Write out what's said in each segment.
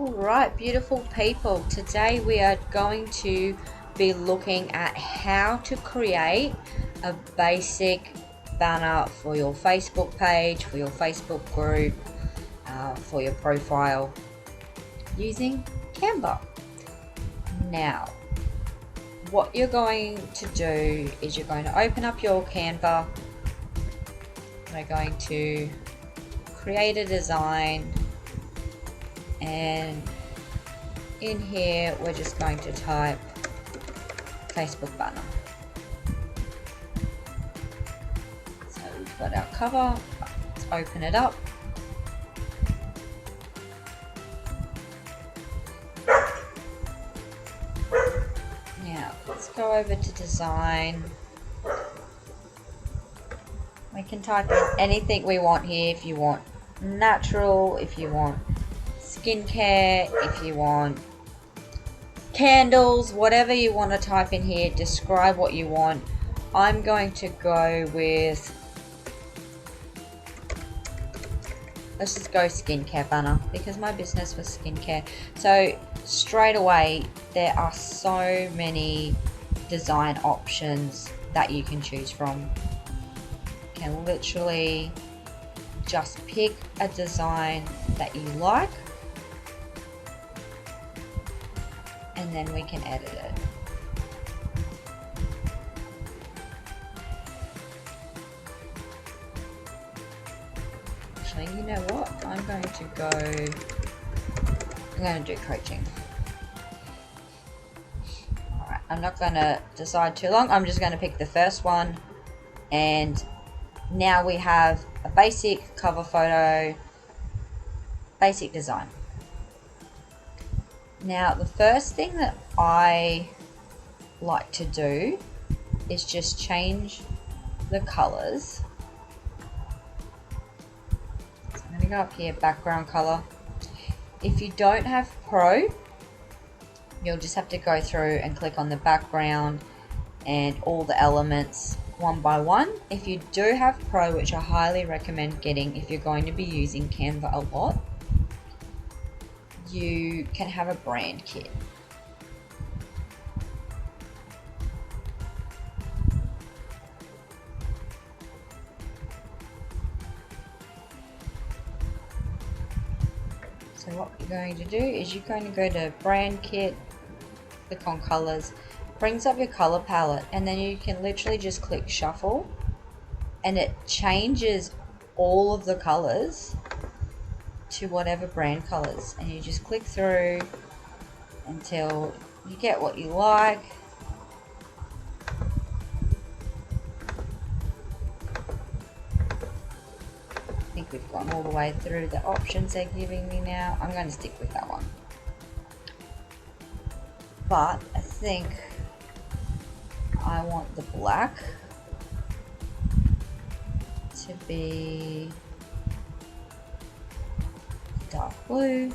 Alright, beautiful people, today we are going to be looking at how to create a basic banner for your Facebook page, for your Facebook group, for your profile using Canva. Now, what you're going to do is you're going to open up your Canva. We're going to create a design, and in here we're just going to type Facebook banner. So we've got our cover. Let's open it up. Now let's go over to design. We can type in anything we want here. If you want natural, if you want skincare, if you want candles, whatever you want to type in here, describe what you want. I'm going to go with, let's just go skincare banner because my business was skincare. So straight away there are so many design options that you can choose from. You can literally just pick a design that you like, and then we can edit it. Actually, you know what? I'm going to do coaching. Alright, I'm not going to decide too long. I'm just going to pick the first one, and now we have a basic cover photo, basic design. Now, the first thing that I like to do is just change the colors. So I'm going to go up here, background color. If you don't have Pro, you'll just have to go through and click on the background and all the elements one by one. If you do have Pro, which I highly recommend getting if you're going to be using Canva a lot, you can have a brand kit. So what you're going to do is you're going to go to brand kit, click on colors, brings up your color palette, and then you can literally just click shuffle and it changes all of the colors to whatever brand colors, and you just click through until you get what you like. I think we've gone all the way through the options they're giving me now. I'm going to stick with that one, but I think I want the black to be dark blue.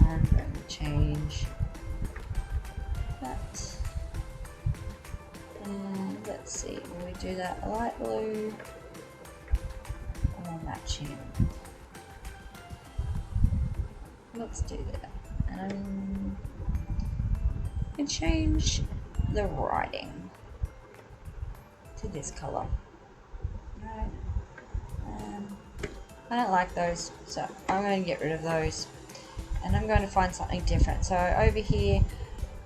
I'm going to change that. And let's see, will we do that light blue or matching? Let's do that. And I can change the writing to this color. Right. I don't like those, so I'm going to get rid of those, and I'm going to find something different. So over here,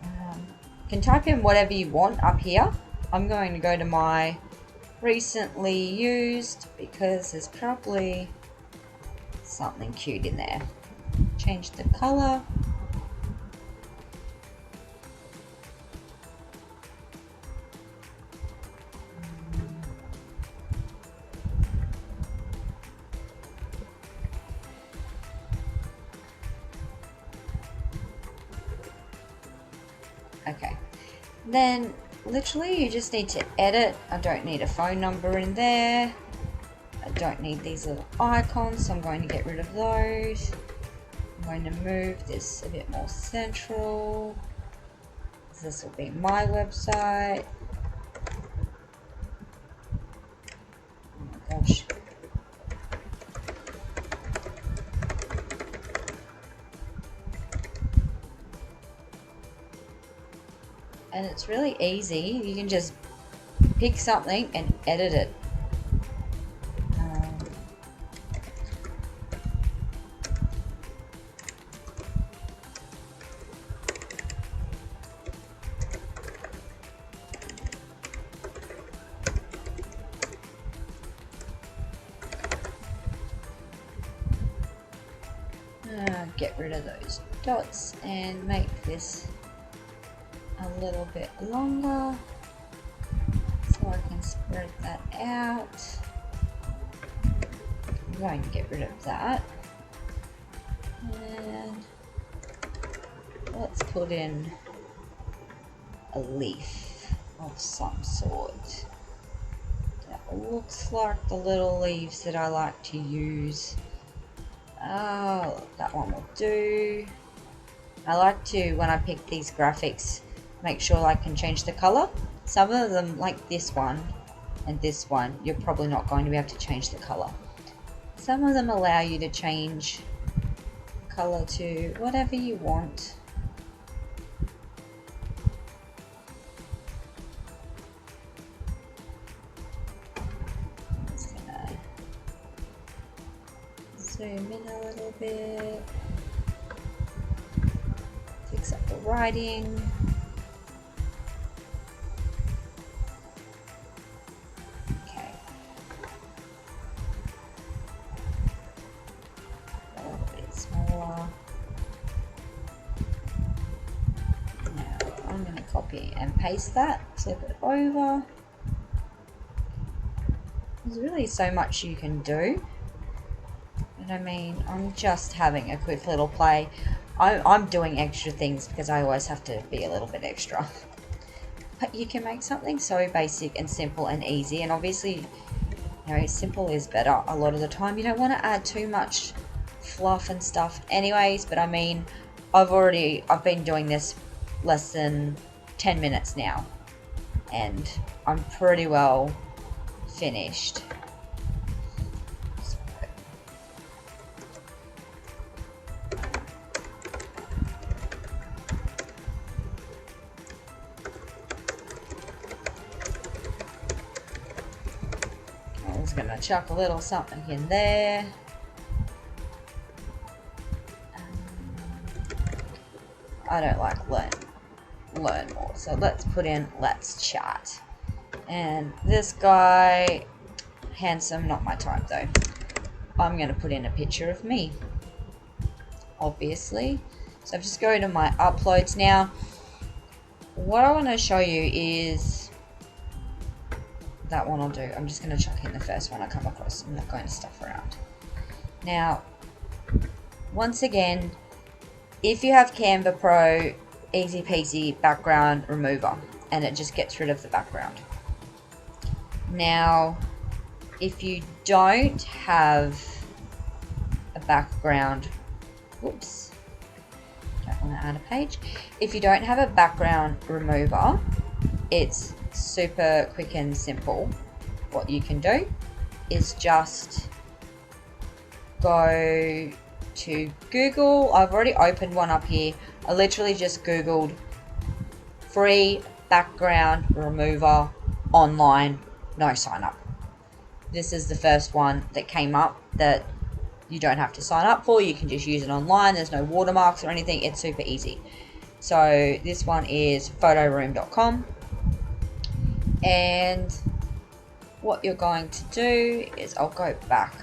you can type in whatever you want up here. I'm going to go to my recently used because there's probably something cute in there. Change the color. Okay, then literally you just need to edit. I don't need a phone number in there. I don't need these little icons, so I'm going to get rid of those. I'm going to move this a bit more central. This will be my website. Oh my gosh, and it's really easy. You can just pick something and edit it. Get rid of those dots and make this a little bit longer so I can spread that out. I'm going to get rid of that, and let's put in a leaf of some sort that looks like the little leaves that I like to use. Oh, that one will do. I like to, when I pick these graphics, make sure I can change the color. Some of them, like this one and this one, you're probably not going to be able to change the color. Some of them allow you to change color to whatever you want. Just gonna zoom in a little bit. Fix up the writing. Okay. A little bit smaller. Now I'm going to copy and paste that, flip it over. There's really so much you can do. But I mean, I'm just having a quick little play. I'm doing extra things because I always have to be a little bit extra. But you can make something so basic and simple and easy, and obviously, you know, simple is better a lot of the time. You don't want to add too much fluff and stuff anyways, but I mean, I've been doing this less than 10 minutes now, and I'm pretty well finished. Gonna chuck a little something in there. I don't like learn more, so let's put in let's chat. And this guy, handsome, not my type though. I'm gonna put in a picture of me, obviously. So I'm just going to my uploads now. What I want to show you is that one I'll do. I'm just going to chuck in the first one I come across. I'm not going to stuff around. Now, once again, if you have Canva Pro, easy peasy background remover, and it just gets rid of the background. Now, if you don't have a background, whoops, don't want to add a page. If you don't have a background remover, it's super quick and simple. What you can do is just go to Google. I've already opened one up here. I literally just Googled free background remover online, no sign up. This is the first one that came up that you don't have to sign up for. You can just use it online. There's no watermarks or anything. It's super easy. So this one is photoroom.com. And what you're going to do is, I'll go back.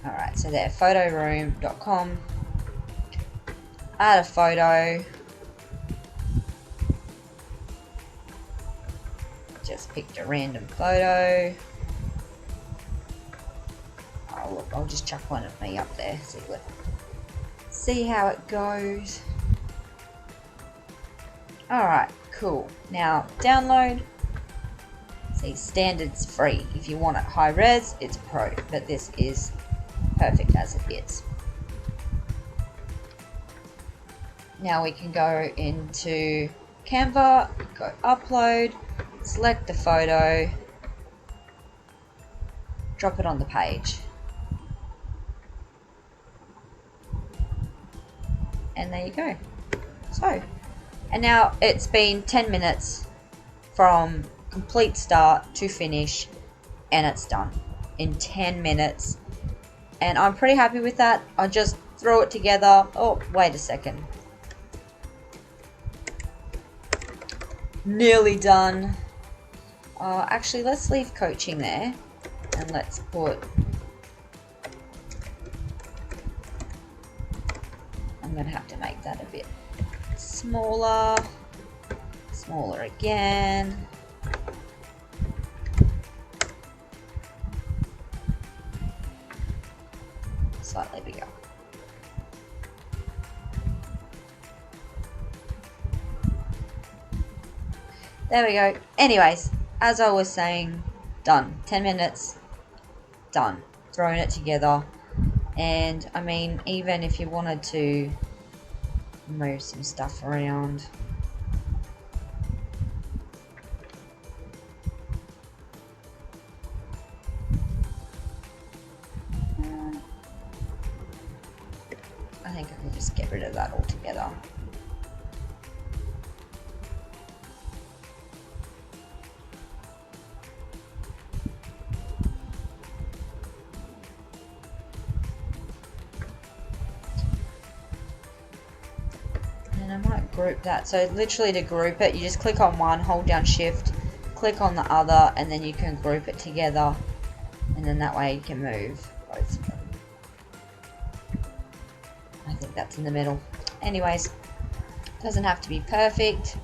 Alright, so there, photoroom.com. Add a photo. Just picked a random photo. Oh, look, I'll just chuck one of me up there. See how it goes. Alright, cool. Now, download. See, standard's free. If you want it high res, it's pro. But this is perfect as it is. Now we can go into Canva, go upload, select the photo, drop it on the page. And there you go. So, And now it's been 10 minutes from complete start to finish, and it's done in 10 minutes. And I'm pretty happy with that. I just throw it together. Oh, wait a second. Nearly done. Actually, let's leave coaching there. And let's put... I'm going to have to make that a bit smaller. Smaller again. Slightly bigger. There we go. Anyways, as I was saying, done. 10 minutes, done. Throwing it together. And I mean, even if you wanted to move some stuff around, I think I can just get rid of that altogether. And I might group that. So literally to group it, you just click on one, hold down shift, click on the other, and then you can group it together. And then that way you can move both of them. I think that's in the middle. Anyways, doesn't have to be perfect.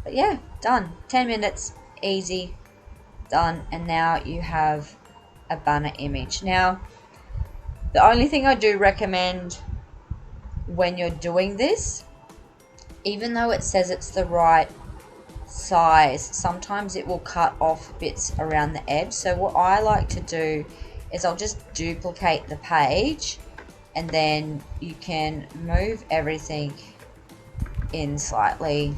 But yeah, done. 10 minutes, easy, done. And now you have a banner image. Now, the only thing I do recommend when you're doing this, even though it says it's the right size, sometimes it will cut off bits around the edge. So what I like to do is I'll just duplicate the page, and then you can move everything in slightly.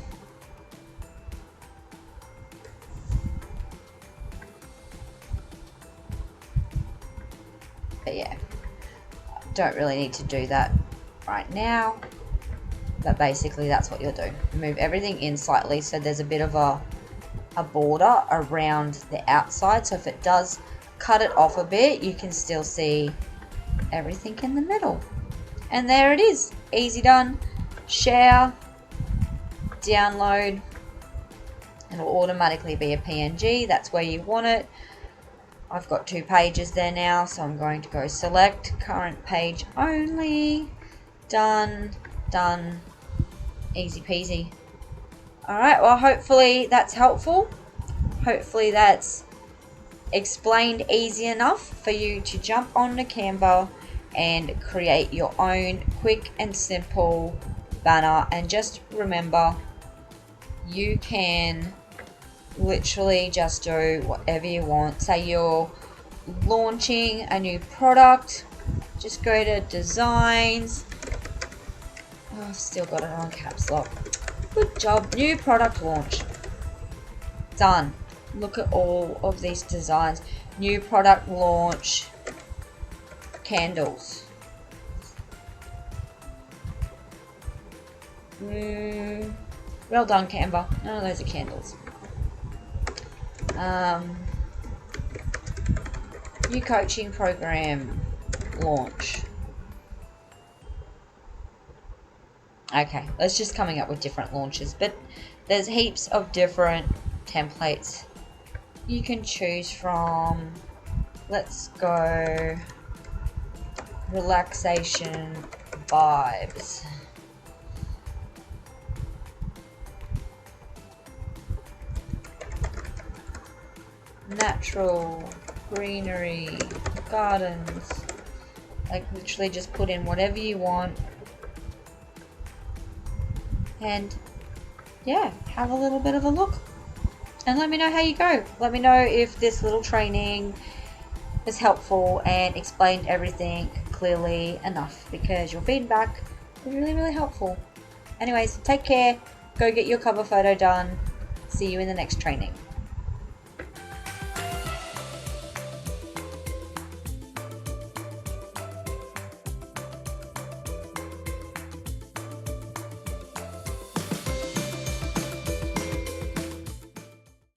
But yeah, don't really need to do that right now. But basically that's what you'll do. Move everything in slightly so there's a bit of a border around the outside. So if it does cut it off a bit, you can still see everything in the middle. And there it is. Easy done. Share. Download. It'll automatically be a PNG. That's where you want it. I've got 2 pages there now, so I'm going to go select current page only. Done. Done. Easy peasy. Alright, well hopefully that's helpful. Hopefully that's explained easy enough for you to jump onto Canva and create your own quick and simple banner. And just remember, you can literally just do whatever you want. Say you're launching a new product, just go to designs. Oh, I've still got it on caps lock. Good job. New product launch. Done. Look at all of these designs. New product launch. Candles. Well done, Canva. None of those are candles. New coaching program launch. Okay, that's just coming up with different launches, but there's heaps of different templates you can choose from. Let's go relaxation vibes. Natural, greenery, gardens. Like literally just put in whatever you want. And yeah, have a little bit of a look. And let me know how you go. Let me know if this little training was helpful and explained everything clearly enough, because your feedback was really, really helpful. Anyways, take care. Go get your cover photo done. See you in the next training.